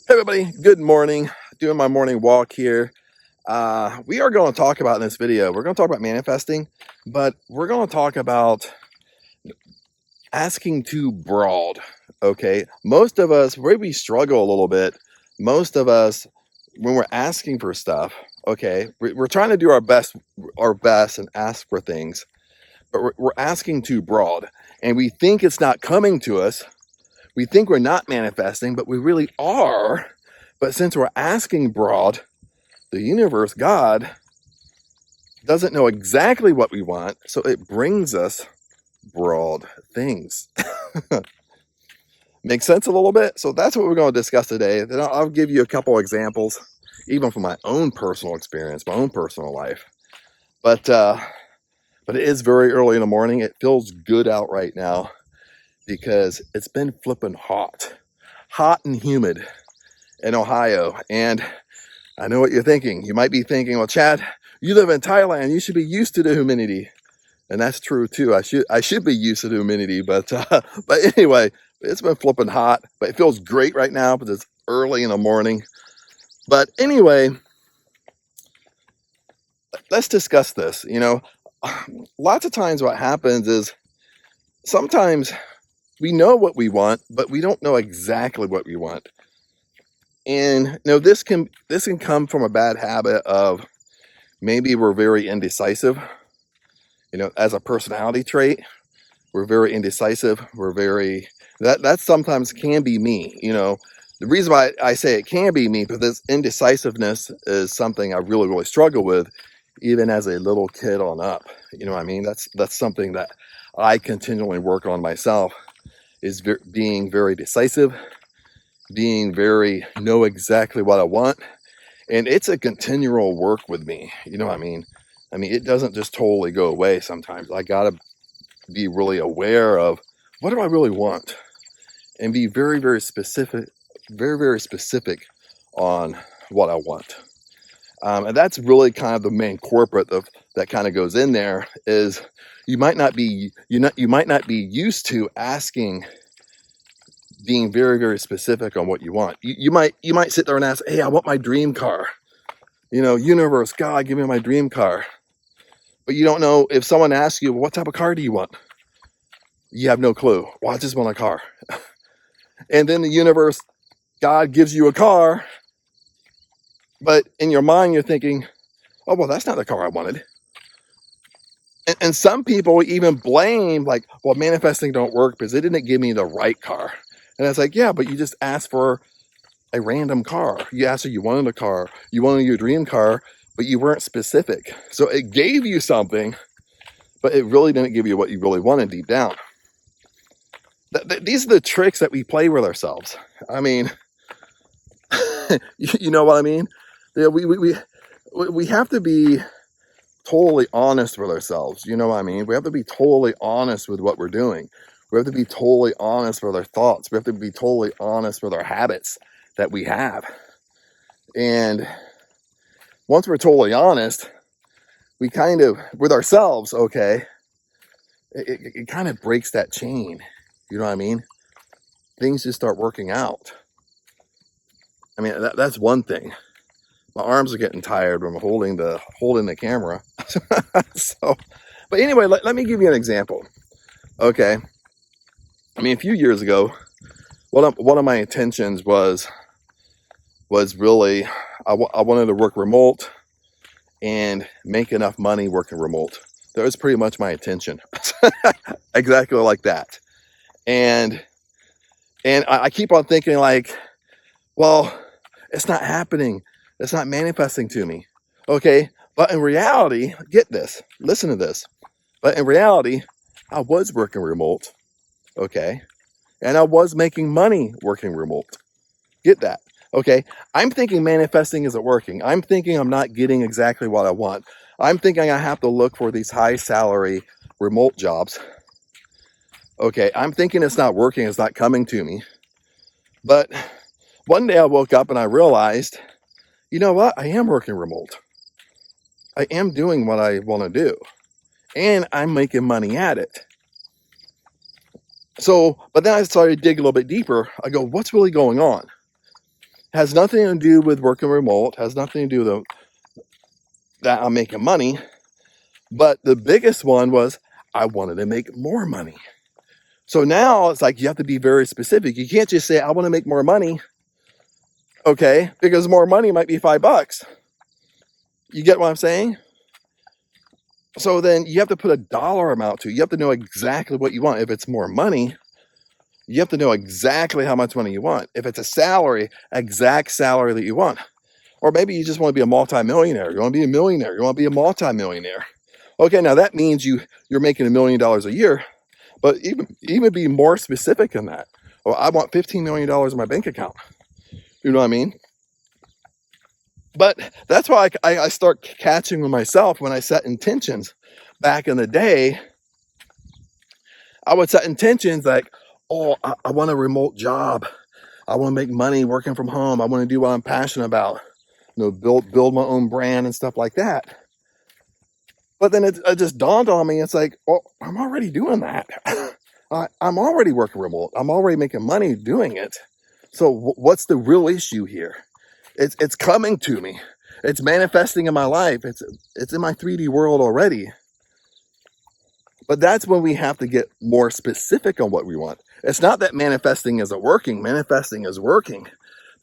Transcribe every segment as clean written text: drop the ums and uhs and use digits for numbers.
Hey everybody, good morning. Doing my morning walk here. We are going to talk about in this video, we're going to talk about manifesting, but we're going to talk about asking too broad. Okay, most of us, where we struggle a little bit, most of us, when we're asking for stuff, okay, we're trying to do our best and ask for things, but we're asking too broad, and we think it's not coming to us. We think we're not manifesting, but we really are. But since we're asking broad, the universe, God, doesn't know exactly what we want, so it brings us broad things. Make sense a little bit? So that's what we're going to discuss today. Then I'll give you a couple examples, even from my own personal experience, my own personal life. But it is very early in the morning. It feels good out right now because it's been flipping hot and humid in Ohio. And I know what you're thinking. You might be thinking, well, Chad, you live in Thailand. You should be used to the humidity. And that's true too. I should be used to the humidity, but anyway, it's been flipping hot, but it feels great right now because it's early in the morning. But anyway, let's discuss this. Lots of times what happens is sometimes we know what we want, but we don't know exactly what we want. And this can come from a bad habit of maybe we're very indecisive. As a personality trait, we're very indecisive. That sometimes can be me. The reason why I say it can be me, because this indecisiveness is something I really, really struggle with, even as a little kid on up. You know what I mean? That's something that I continually work on myself, is being very decisive, being very know exactly what I want. And it's a continual work with me. You know what I mean? It doesn't just totally go away sometimes. I gotta be really aware of what do I really want, and be very, very specific on what I want. And that's really kind of the main corporate of that kind of goes in there is you might not be used to asking, being very, very specific on what you want. You might sit there and ask, hey, I want my dream car. Universe, God, give me my dream car. But you don't know, if someone asks you, well, what type of car do you want? You have no clue. Well, I just want a car. And then the universe, God, gives you a car, but in your mind you're thinking, oh, well, that's not the car I wanted. And some people even blame, like, well, manifesting don't work because they didn't give me the right car. And it's like, yeah, but you just asked for a random car. You asked her you wanted a car, you wanted your dream car, but you weren't specific. So it gave you something, but it really didn't give you what you really wanted deep down. These are the tricks that we play with ourselves. I mean, you know what I mean? We have to be totally honest with ourselves. You know what I mean? We have to be totally honest with what we're doing. We have to be totally honest with our thoughts. We have to be totally honest with our habits that we have. And once we're totally honest, we kind of, with ourselves, okay, it kind of breaks that chain. You know what I mean? Things just start working out. That's one thing. My arms are getting tired when I'm holding the camera. So, but anyway, let me give you an example. Okay. A few years ago, one of my intentions was really, I wanted to work remote and make enough money working remote. That was pretty much my intention. Exactly like that. And I keep on thinking like, well, it's not happening. It's not manifesting to me. Okay. But in reality, get this, listen to this. But in reality, I was working remote. Okay. And I was making money working remote. Get that. Okay. I'm thinking manifesting isn't working. I'm thinking I'm not getting exactly what I want. I'm thinking I have to look for these high salary remote jobs. Okay. I'm thinking it's not working. It's not coming to me. But one day I woke up and I realized, you know what? I am working remote. I am doing what I want to do. And I'm making money at it. So, but then I started to dig a little bit deeper. I go, what's really going on? Has nothing to do with working remote, has nothing to do with that I'm making money. But the biggest one was I wanted to make more money. So now it's like you have to be very specific. You can't just say, I want to make more money. Okay, because more money might be $5. You get what I'm saying? So then you have to put a dollar amount to it. You have to know exactly what you want. If it's more money, you have to know exactly how much money you want. If it's a salary, exact salary that you want. Or maybe you just want to be a multimillionaire. You want to be a millionaire. You want to be a multimillionaire. Okay, now that means you're making $1 million a year. But even be more specific than that. Well, I want $15 million in my bank account. You know what I mean? But that's why I start catching with myself when I set intentions. Back in the day, I would set intentions like, oh, I want a remote job. I want to make money working from home. I want to do what I'm passionate about. Build my own brand and stuff like that. But then it just dawned on me. It's like, well, I'm already doing that. I'm already working remote. I'm already making money doing it. So what's the real issue here? It's coming to me. It's manifesting in my life. It's in my 3D world already. But that's when we have to get more specific on what we want. It's not that manifesting isn't working. Manifesting is working.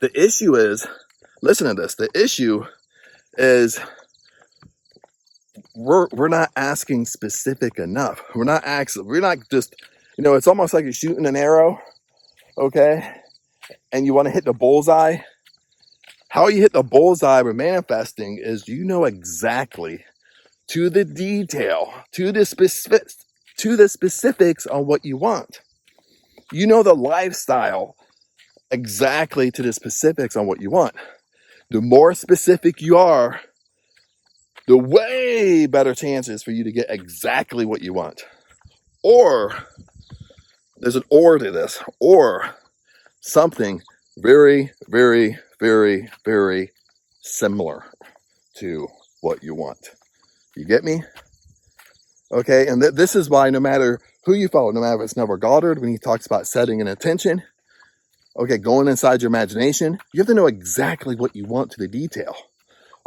The issue is, listen to this. The issue is we're not asking specific enough. We're not just, it's almost like you're shooting an arrow, okay? And you want to hit the bullseye. How you hit the bullseye with manifesting is you know exactly to the detail, to the specifics on what you want. You know the lifestyle exactly to the specifics on what you want. The more specific you are, the way better chances for you to get exactly what you want. Or there's an or to this, or something very, very, very, very similar to what you want. You get me? Okay, and this is why no matter who you follow, no matter if it's Neville Goddard, when he talks about setting an intention, okay, going inside your imagination, you have to know exactly what you want to the detail.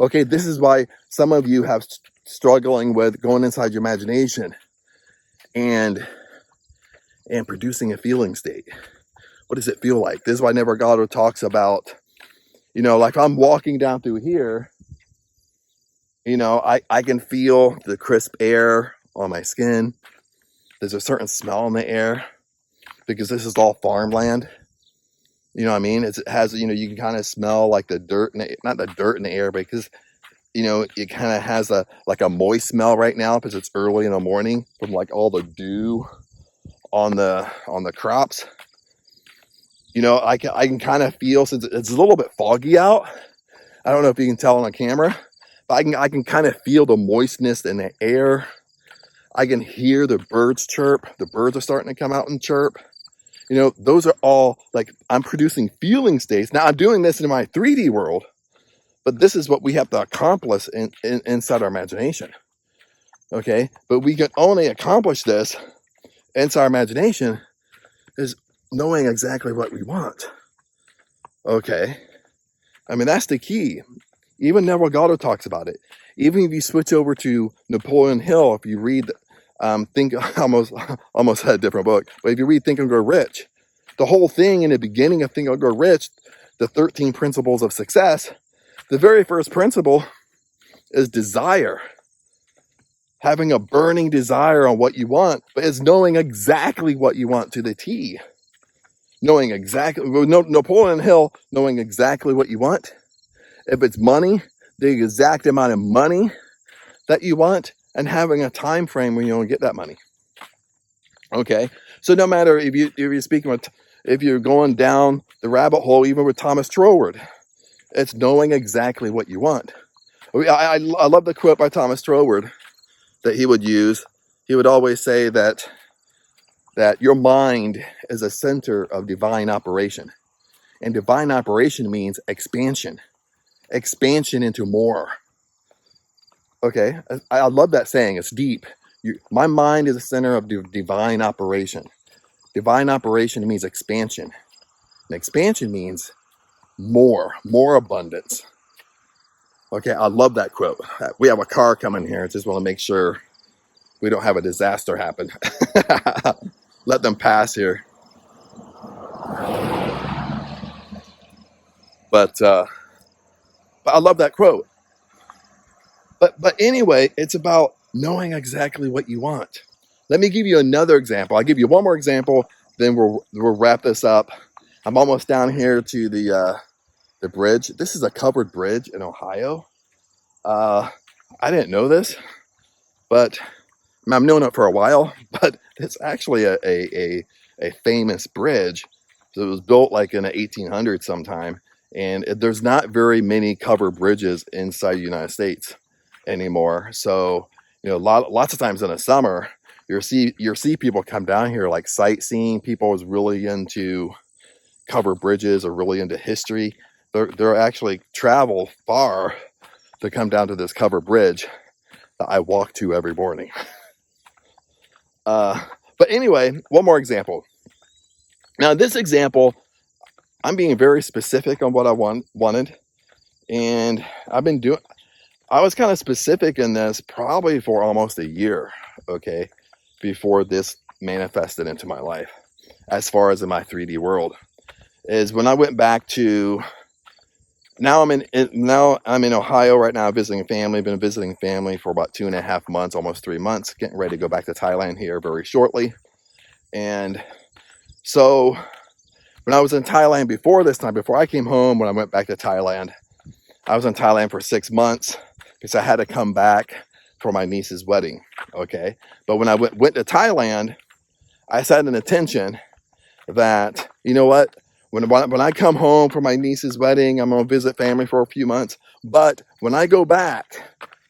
Okay, this is why some of you have struggling with going inside your imagination and producing a feeling state. What does it feel like? This is why Neville Goddard talks about, like I'm walking down through here, I can feel the crisp air on my skin. There's a certain smell in the air because this is all farmland. You know what I mean? It has, you can kind of smell like the dirt, not the dirt in the air, because, it kind of has a moist smell right now because it's early in the morning from like all the dew on the crops. I can kind of feel, since it's a little bit foggy out, I don't know if you can tell on the camera, but I can kind of feel the moistness in the air. I can hear the birds chirp. The birds are starting to come out and chirp. Those are all like I'm producing feeling states. Now I'm doing this in my 3D world, but this is what we have to accomplish inside our imagination. Okay, but we can only accomplish this inside our imagination is knowing exactly what we want. Okay, I mean that's the key. Even Neville Goddard talks about it. Even if you switch over to Napoleon Hill, if you read, almost had a different book, but if you read Think and Grow Rich, the whole thing in the beginning of Think and Grow Rich, the 13 principles of success, the very first principle is desire. Having a burning desire on what you want, but it's knowing exactly what you want to the T. Knowing exactly, Napoleon Hill, knowing exactly what you want. If it's money, the exact amount of money that you want, and having a time frame when you don't get that money. Okay, so no matter if you're speaking with, if you're going down the rabbit hole, even with Thomas Troward, it's knowing exactly what you want. I love the quote by Thomas Troward that he would use. He would always say that your mind is a center of divine operation, and divine operation means expansion into more. Okay, I love that saying. It's deep. My mind is a center of divine operation. Divine operation means expansion. And expansion means more abundance. Okay, I love that quote. We have a car coming here. Just want to make sure we don't have a disaster happen. Let them pass here. But I love that quote. But anyway, it's about knowing exactly what you want. Let me give you another example. I'll give you one more example, then we'll wrap this up. I'm almost down here to the bridge. This is a covered bridge in Ohio. I didn't know this, but I've known it for a while. But it's actually a famous bridge. So it was built like in the 1800s sometime, and there's not very many covered bridges inside the United States anymore. So lots of times in the summer, you'll see people come down here like sightseeing. People is really into covered bridges or really into history. They're actually travel far to come down to this covered bridge that I walk to every morning. But anyway, one more example. Now, this example, I'm being very specific on what I wanted, and I was kind of specific in this probably for almost a year, okay, before this manifested into my life. As far as in my 3D world, is when I went back to. Now I'm in Ohio right now, visiting family. Been visiting family for about 2.5 months, almost 3 months. Getting ready to go back to Thailand here very shortly. And so when I was in Thailand before this time, before I came home, when I went back to Thailand, I was in Thailand for 6 months because I had to come back for my niece's wedding. Okay. But when I went to Thailand, I set an intention that, you know what? When I come home for my niece's wedding, I'm going to visit family for a few months. But when I go back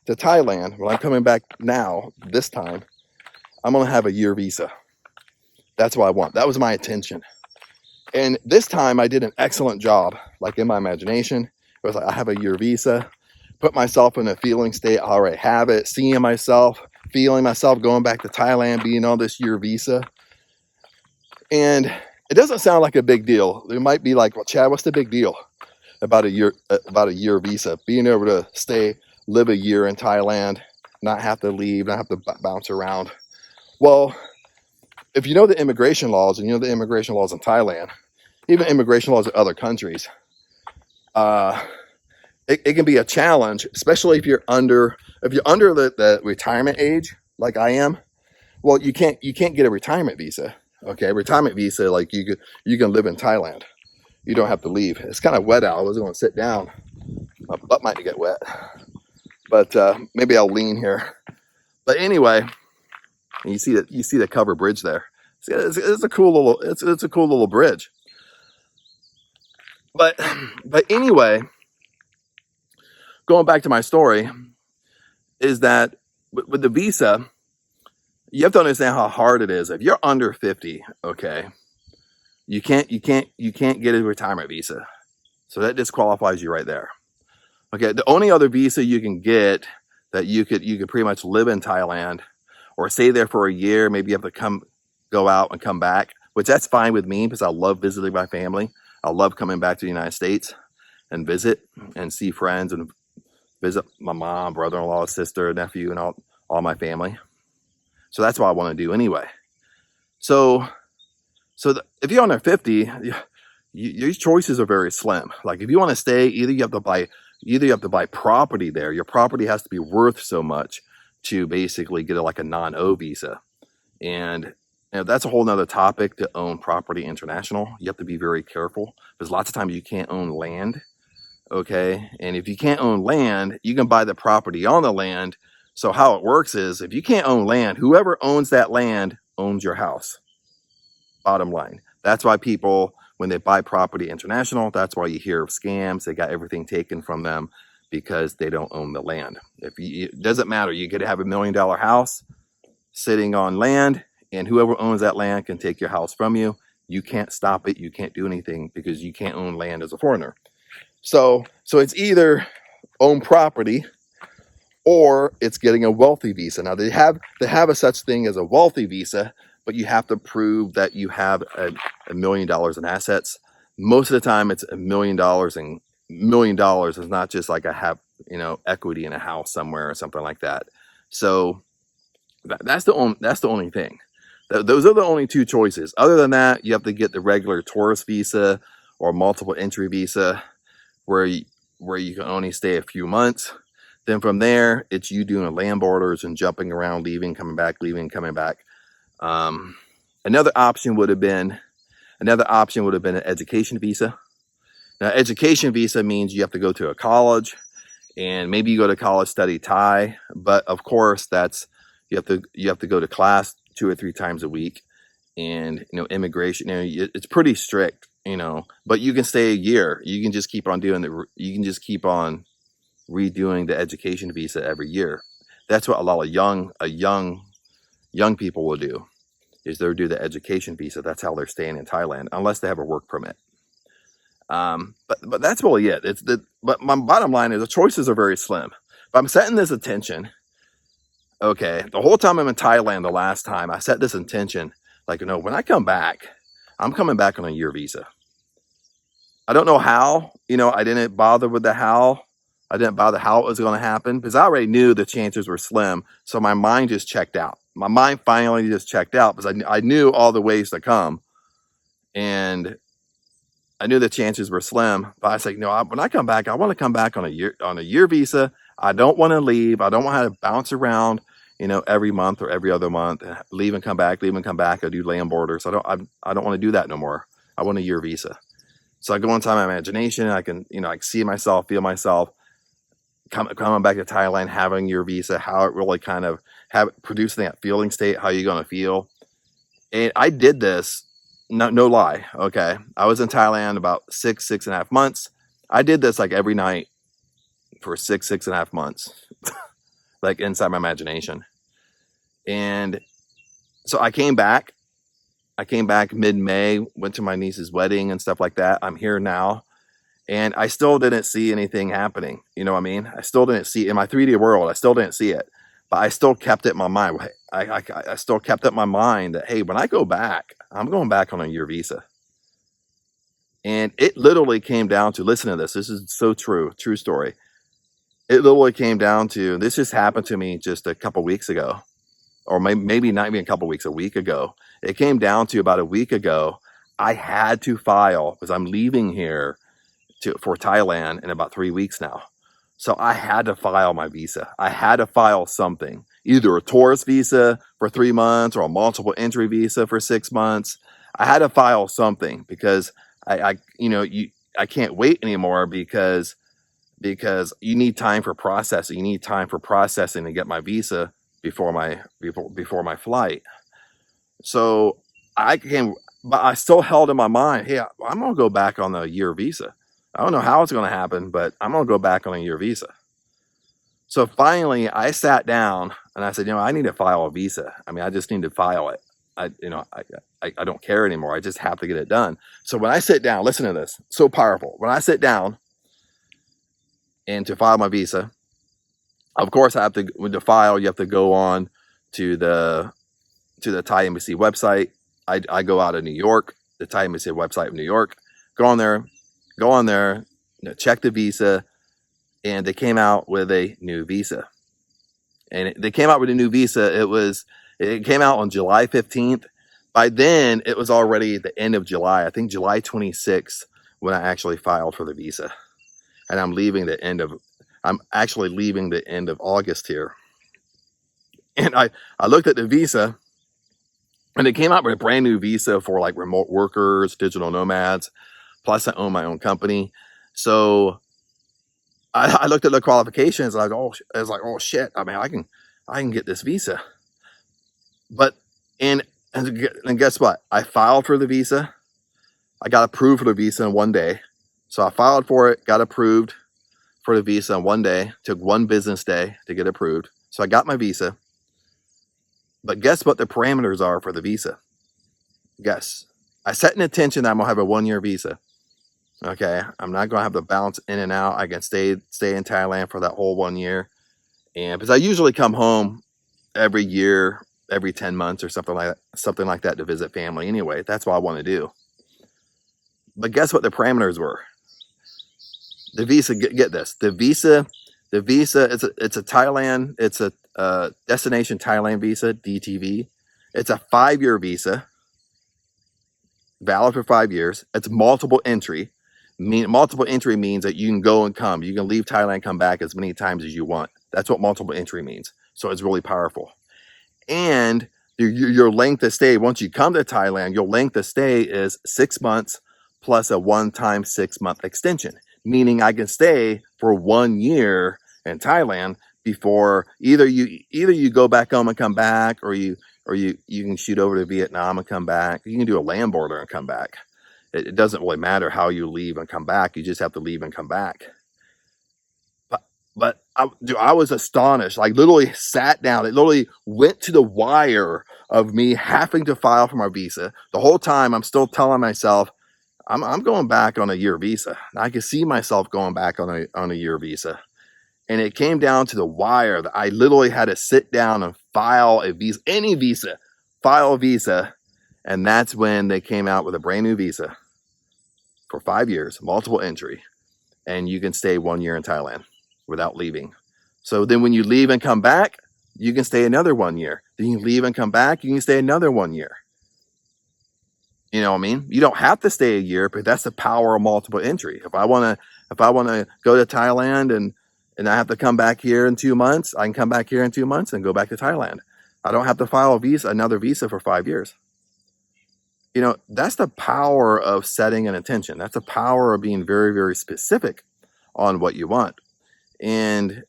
to Thailand, when I'm coming back now, this time, I'm going to have a year visa. That's what I want. That was my intention. And this time I did an excellent job. Like in my imagination, it was like I have a year visa. Put myself in a feeling state. I already have it. Seeing myself, feeling myself going back to Thailand, being on this year visa. And it doesn't sound like a big deal. It might be like, well, Chad, what's the big deal about a year visa? Being able to live a year in Thailand, not have to leave, not have to bounce around. Well, if you know the immigration laws, and you know the immigration laws in Thailand, even immigration laws in other countries, it can be a challenge, especially if you're under the retirement age, like I am. Well, you can't get a retirement visa. Okay, retirement visa, like you can live in Thailand. You don't have to leave. It's kind of wet out. I was going to sit down. My butt might get wet, but maybe I'll lean here. But anyway, you see the covered bridge there. It's a cool little bridge. But anyway, going back to my story, is that with the visa, you have to understand how hard it is. If you're under 50, okay, you can't get a retirement visa. So that disqualifies you right there. Okay, the only other visa you can get that you could pretty much live in Thailand or stay there for a year, maybe you have to go out and come back, which that's fine with me because I love visiting my family. I love coming back to the United States and visit and see friends and visit my mom, brother-in-law, sister, nephew, and all my family. So that's what I want to do anyway. So if you're under 50, your choices are very slim. Like if you want to stay, either you have to buy property there. Your property has to be worth so much to basically get a non-O visa. And that's a whole nother topic to own property international. You have to be very careful because lots of times you can't own land. Okay. And if you can't own land, you can buy the property on the land. So how it works is if you can't own land, whoever owns that land owns your house. Bottom line. That's why people, when they buy property international, that's why you hear of scams. They got everything taken from them because they don't own the land. It doesn't matter. You could have $1 million house sitting on land, and whoever owns that land can take your house from you. You can't stop it. You can't do anything because you can't own land as a foreigner. So it's either own property or it's getting a wealthy visa. Now they have a such thing as a wealthy visa, but you have to prove that you have $1 million in assets, most of the time it's $1 million, and $1 million is not just like I have, equity in a house somewhere or something like that. So that's the only thing. Those are the only two choices. Other than that, you have to get the regular tourist visa or multiple entry visa, where you can only stay a few months. Then from there, it's you doing land borders and jumping around, leaving, coming back, leaving, coming back. Um, another option would have been an education visa. Now, education visa means you have to go to a college, and maybe you go to college, study Thai, but of course you have to go to class 2 or 3 times a week, and immigration, it's pretty strict, but you can stay a year. You can just keep on redoing the education visa every year. That's what a lot of young people will do, is they'll do the education visa. That's how they're staying in Thailand, unless they have a work permit. But that's really it. But my bottom line is the choices are very slim. But I'm setting this intention. Okay, the whole time I'm in Thailand, the last time I set this intention, like, when I come back, I'm coming back on a year visa. I don't know how. I didn't bother with the how. I didn't bother how it was going to happen, because I already knew the chances were slim. So my mind just checked out. My mind finally just checked out, because I knew all the ways to come, and I knew the chances were slim. But I said, when I come back, I want to come back on a year visa. I don't want to leave. I don't want to have to bounce around, every month or every other month, leave and come back, leave and come back. I do land borders. I don't want to do that no more. I want a year visa. So I go inside my imagination. I can, I can see myself, feel myself coming back to Thailand, having your visa, how it really kind of producing that feeling state, how you're going to feel. And I did this, no lie. Okay. I was in Thailand about 6.5 months. I did this like every night for 6.5 months, like inside my imagination. And so I came back mid-May, went to my niece's wedding and stuff like that. I'm here now. And I still didn't see anything happening. You know what I mean? I still didn't see, in my 3D world, I still didn't see it. But I still kept it in my mind. I still kept it in my mind that, hey, when I go back, I'm going back on a year visa. And it literally came down to, listen to this. This is so true story. It literally came down to, this just happened to me just a couple weeks ago, or maybe not even a couple weeks, a week ago. It came down to about a week ago. I had to file, because I'm leaving here for Thailand in about 3 weeks now. So I had to file my visa. I had to file something, either a tourist visa for 3 months or a multiple entry visa for 6 months. I had to file something, because I can't wait anymore, because you need time for processing. You need time for processing to get my visa before my flight. So but I still held in my mind, hey, I'm going to go back on the year visa. I don't know how it's going to happen, but I'm going to go back on a year visa. So finally, I sat down and I said, I need to file a visa. I mean, I just need to file it. I don't care anymore. I just have to get it done. So when I sit down, listen to this, so powerful. When I sit down and to file my visa, of course, with the file, you have to go on to the Thai Embassy website. I go out of New York, the Thai Embassy website of New York, go on there, check the visa, and they came out with a new visa. And they came out with a new visa. It came out on July 15th. By then, it was already the end of July. I think July 26th when I actually filed for the visa. And I'm actually leaving the end of August here. And I looked at the visa, and it came out with a brand new visa for like remote workers, digital nomads. Plus, I own my own company. So I looked at the qualifications, and I was like, oh shit! I mean, I can get this visa. But and guess what? I filed for the visa. I got approved for the visa in 1 day. So I filed for it, got approved for the visa in 1 day. Took 1 business day to get approved. So I got my visa. But guess what the parameters are for the visa? Guess. I set an intention that I'm gonna have a 1-year visa. Okay, I'm not gonna have to bounce in and out. I can stay in Thailand for that whole 1 year, and because I usually come home every year, every 10 months or something like that to visit family. Anyway, that's what I want to do. But guess what the parameters were? The visa, get this, the visa, it's a Thailand, it's a destination Thailand visa, DTV. It's a 5-year visa, valid for 5 years. It's multiple entry. Multiple entry means that you can go and come. You can leave Thailand, come back as many times as you want. That's what multiple entry means. So it's really powerful. And your length of stay, once you come to Thailand, your length of stay is 6 months plus a one-time 6-month extension. Meaning I can stay for 1 year in Thailand before either you go back home and come back, or you can shoot over to Vietnam and come back. You can do a land border and come back. It doesn't really matter how you leave and come back. You just have to leave and come back. But I was astonished. Like, literally sat down. It literally went to the wire of me having to file for my visa. The whole time I'm still telling myself, I'm going back on a year visa. I could see myself going back on a year visa. And it came down to the wire that I literally had to sit down and file a visa, any visa, file a visa. And that's when they came out with a brand new visa for 5 years, multiple entry. And you can stay 1 year in Thailand without leaving. So then when you leave and come back, you can stay another 1 year. Then you leave and come back, you can stay another 1 year. You know what I mean? You don't have to stay a year, but that's the power of multiple entry. If I want to go to Thailand and I have to come back here in 2 months, I can come back here in 2 months and go back to Thailand. I don't have to file another visa for 5 years. You know, that's the power of setting an intention. That's the power of being very, very specific on what you want. And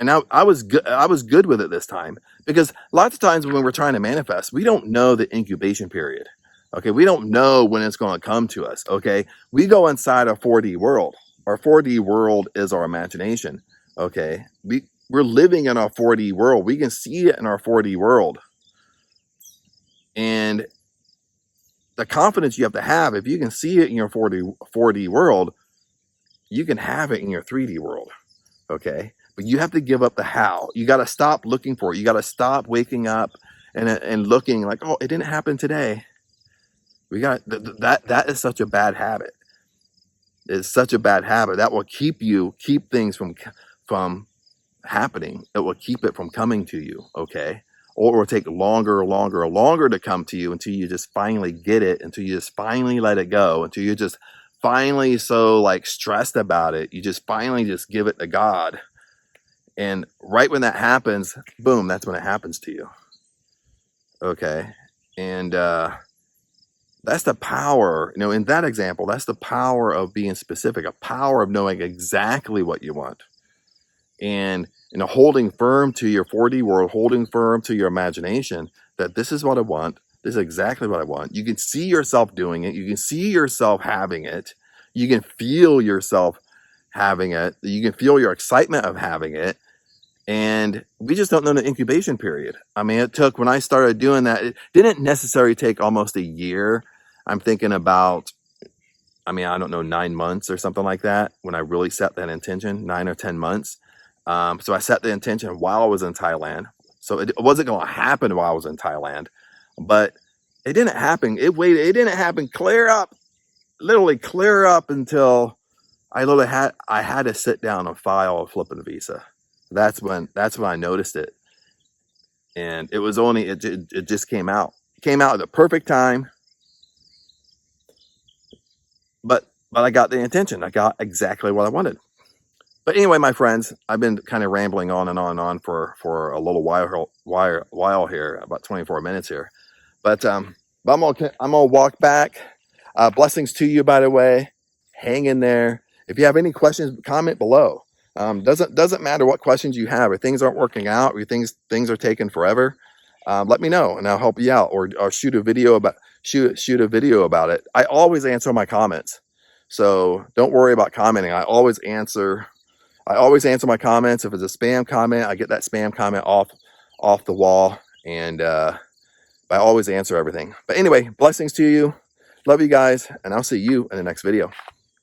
I was good with it this time, because lots of times when we're trying to manifest, we don't know the incubation period. Okay, we don't know when it's going to come to us. Okay, we go inside our 4D world. Our 4D world is our imagination. Okay, we're living in our 4D world. We can see it in our 4D world. And the confidence you have to have, if you can see it in your 4D world, you can have it in your 3D world. Okay, but you have to give up the how. You got to stop looking for it. You got to stop waking up and looking like, oh, it didn't happen today. We got that is such a bad habit. It's such a bad habit that will keep things from happening. It will keep it from coming to you. Okay, or it will take longer to come to you until you just finally get it, until you just finally let it go, until you're just finally so like stressed about it. You just finally just give it to God. And right when that happens, boom, that's when it happens to you. Okay, and that's the power, in that example, that's the power of being specific, a power of knowing exactly what you want. And, holding firm to your 4D world, holding firm to your imagination that this is what I want. This is exactly what I want. You can see yourself doing it. You can see yourself having it. You can feel yourself having it. You can feel your excitement of having it. And we just don't know the incubation period. I mean, when I started doing that, it didn't necessarily take almost a year. I'm thinking about, I don't know, 9 months or something like that when I really set that intention, 9 or 10 months. So I set the intention while I was in Thailand. So it wasn't going to happen while I was in Thailand, but it didn't happen. It didn't happen literally clear up until I had to sit down and file a flipping visa. That's when I noticed it. And it was it just came out. It came out at the perfect time. But I got the intention. I got exactly what I wanted. But anyway, my friends, I've been kind of rambling on and on and on for a little while here, about 24 minutes here. But I'm gonna walk back. Blessings to you, by the way. Hang in there. If you have any questions, comment below. Doesn't matter what questions you have. If things aren't working out, or things are taking forever, let me know and I'll help you out, or shoot a video about it. I always answer my comments, so don't worry about commenting. I always answer my comments. If it's a spam comment, I get that spam comment off the wall, and I always answer everything. But anyway, blessings to you. Love you guys, and I'll see you in the next video.